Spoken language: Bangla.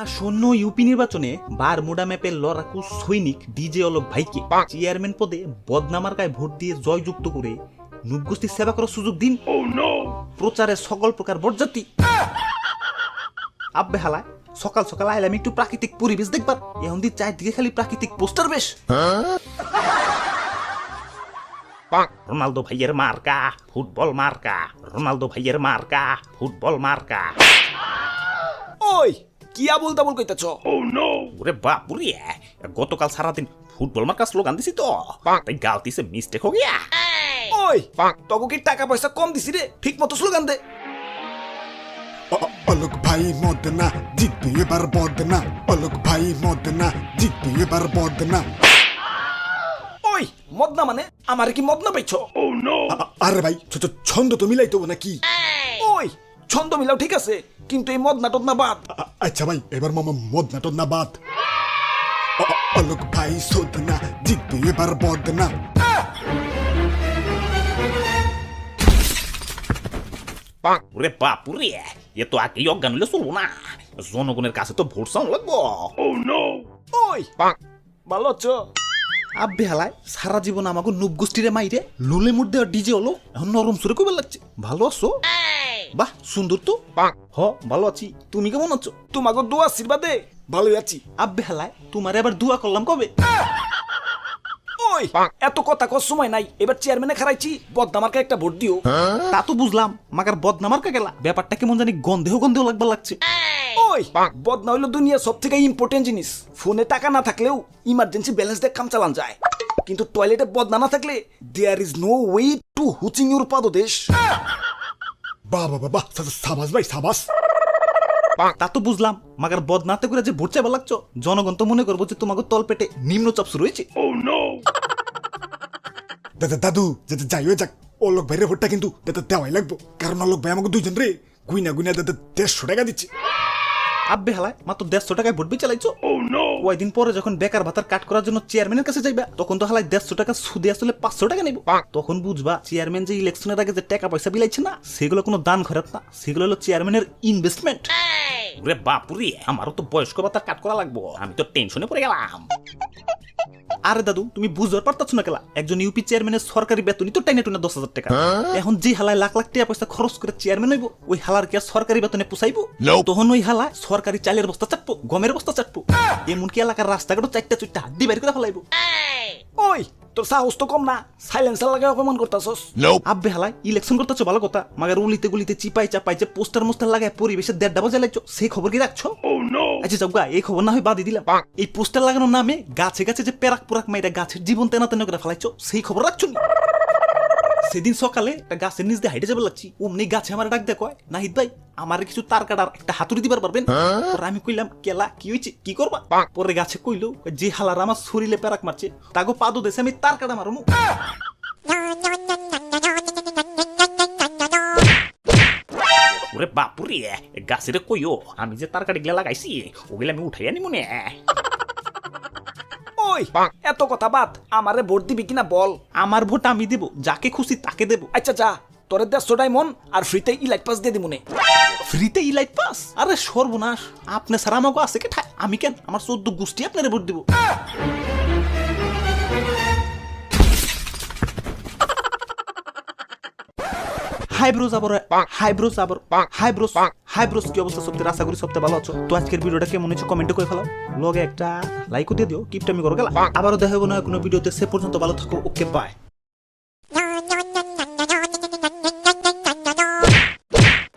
আসন্ন ইউপি নির্বাচনে বারমুডা ম্যাপের লড়াকু সৈনিক ডিজে অলোক ভাইকে চেয়ারম্যান পদে বদনামার গায়ে ভোট দিয়ে জয়যুক্ত করে নুপগোষ্ঠীর সেবা করার সুযোগ দিন। প্রচারে সকল প্রকার বরযাত্রী আব্বে হালায় সকাল সকাল আইলাম একটু প্রাকৃতিক পরিবেশ দেখবার, এখন দিয়ে চারদিকে খালি প্রাকৃতিক পোস্টার বেশ। রোনালদো ভাইয়ের মার্কা ফুটবল মার্কা, রোনালদো ভাইয়ের মার্কা ফুটবল মার্কা। ওই কি আবুল তাবুল কইতাছ? ওরে বাপুরে, গতকাল সারাদিন ফুটবল মার্কা স্লোগান দিছি তো, তাই গালতিছে মিস্টেক হো গিয়া। ওই তোকে কি টাকা পয়সা কম দিছি রে, ঠিক মতো স্লোগান দে। অলোক ভাই মদ না জিতবে এবার বদ না, অলোক ভাই মদ না জিতবে এবার বদ না। ওই মদনা মানে আমার কি মদনা পাইছো? আরে ভাই ছন্দ তো মিলাই তো নাকি? ওই ছন্দ মিলাও ঠিক আছে, কিন্তু এই মদনা টদনা বাদ। আচ্ছা ভাই এবার মামা মদ না টদ না বাদ। অলোক ভাই শোধ না জিতবে এবার বদ না। ওরে বাপুরে, এ তো আগেই অজ্ঞান হলে চলবো না, জনগণের কাছে তো ভোট চাও লাগবো। ওই ভালো আছো? আব্বে হালায় সারা জীবন আমাকে নুপগোষ্ঠীরে মাইরে লুলে মুড দেওয়া ডিজে হলো, এখন নরম সুরে কবে লাগছে। ভালো আছো? বাহ সুন্দর তো। হ ভালো আছি, তুমি কেমন আছো? তোমাকে দোয়া আশীর্বাদে ভালোই আছি। আব্বে হালায় তোমার এবার দুয়া করলাম কবে? ওই এত কথা কর সময় নাই, এবার চেয়ারম্যানে খারাইছি, বদনামার্কে একটা ভোট দিও। তা তো বুঝলাম, মাগার বদনামার কা গেলা ব্যাপারটা কেমন জানি গন্ধেহ গন্ধেহ লাগবার লাগছে। ওই বদনা হইলো দুনিয়া সব থেকে ইম্পর্টেন্ট জিনিস। ফোনে টাকা না থাকলেও ইমার্জেন্সি ব্যালেন্স দিয়ে কাম চালান যায়, কিন্তু টয়লেটে বদনা না থাকলে there is no way to hooching your পাদদেশ। বাহ বাহ বাহ, সাবাস ভাই সাবাস। তা তো বুঝলাম, মাগার বদনাতে করে যে ভোট চাইবার লাগছো, জনগণ তো মনে করবো যে তোমাকে তল পেটে নিম্নচাপ শুরু হয়েছে। দাদু যাই হয়ে যাক, অলোক ভাইয়ের ভোটটা কিন্তু দেওয়াই লাগবো, কারণ অলোক ভাই আমাকে দুইজন রে গুইনা গুইনা 150 টাকা দিচ্ছে। আব্বে হালায় মাত্র 150 টাকায় ভোট বি চালাইছো। ওই দিন পরে যখন বেকার ভাতার কাট করার জন্য চেয়ারম্যানের কাছে যাইবা, তখন তো হালায় 150 টাকা সুদে আসলে 500 টাকা নেব। তখন বুঝবা চেয়ারম্যান যে ইলেকশনের আগে যে টাকা পয়সা বিলাইছে না, সেগুলো কোনো দান খরচ না, সেগুলো হলো চেয়ারম্যানের ইনভেস্টমেন্ট। ওরে বাপুরে, আমারও তো বয়স্ক ভাতার কাট করা লাগবো, আমি তো টেনশনে পড়ে গেলাম। আরে দাদু তুমি বুঝতে পারতাছ না কেলা, একজন ইউপি চেয়ারম্যানের সরকারি বেতনই তো টাইনে টুনে 10,000 টাকা। এখন যে হালায় লাখ লাখ টাকা পয়সা খরচ করে চেয়ারম্যান হইব, ওই হালার কি আর সরকারি বেতনে পোষাইব? তখন ওই হালা সরকারি চালের বস্তা চাটবো, গমের বস্তা চাটবো, এমনকি এলাকার রাস্তাঘাটও 4টা হাত দিয়ে বের করে ফেলাইব। ওই তোর সাহস তো কম না, সাইলেন্সার লাগে অপমান করতাছস। আব্বে হালায় ইলেকশন করতেছো ভালো কথা, মাগার উলিতে গুলিতে চিপাই চাপাই যে পোস্টার মোস্টার লাগায় পরিবেশে 1.5 বাজে লাগছো, সেই খবর কি রাখছো? আচ্ছা যাও গা, এই খবর না হয় বাদই দিলাম, এই পোস্টার লাগানোর নামে গাছে গাছে যে পেরাক পুরাক মাইরা গাছের জীবন তেনা তেনা করে ফেলাইছো, সেই খবর রাখছো নি? সেদিন সকালে একটা গাছের নিচ দিয়ে হাইটে যাবে লাগছি, অমনি গাছে আমার ডাক দেয়, কয় নাহিদ ভাই আমার কিছু তার কাটার একটা হাতুড়ি দিবার পারবেন? পরে আমি কইলাম কেলা কি হয়েছে, কি করবা? পরে গাছে কইলো যে হালার আমার শরীরে পেরাক মারছে, তাকে পাদো দেশে আমি তার কাটা মারমু। ওরে বাপুরে, গাছের কইও আমি যে তার কাটি গিলা লাগাইছি, ওগুলা আমি উঠাই আনি মনে। ওই এত কথা বাদ, আমারে ভোট দিবি কিনা বল। আমার ভোট আমি দেব, যাকে খুশি তাকে দেব। আচ্ছা যা, তোরে 150 ডায়মন্ড আর ফ্রিতে ইলাইট পাস দিয়ে দিমুনে। ফ্রিতে ইলাইট পাস? আরে সর্বনাশ, আপনি সারা আমাকে আছে কে ঠায়, আমি কেন আমার 14 গোষ্ঠী আপনারে ভোট দেব। হাইব্রোজ কি অবস্থা সত্যি? আশা করি সবটা ভালো আছো। তো আজকের ভিডিওটা কেমন হয়েছে কমেন্টে করে ফেলাও, লগে একটা লাইকও দিয়ে দিও, কিপটা আমি করে গেলাম। আবারও দেখা হবে না কোনো ভিডিওতে, সে পর্যন্ত ভালো থাকো, ওকে বাই।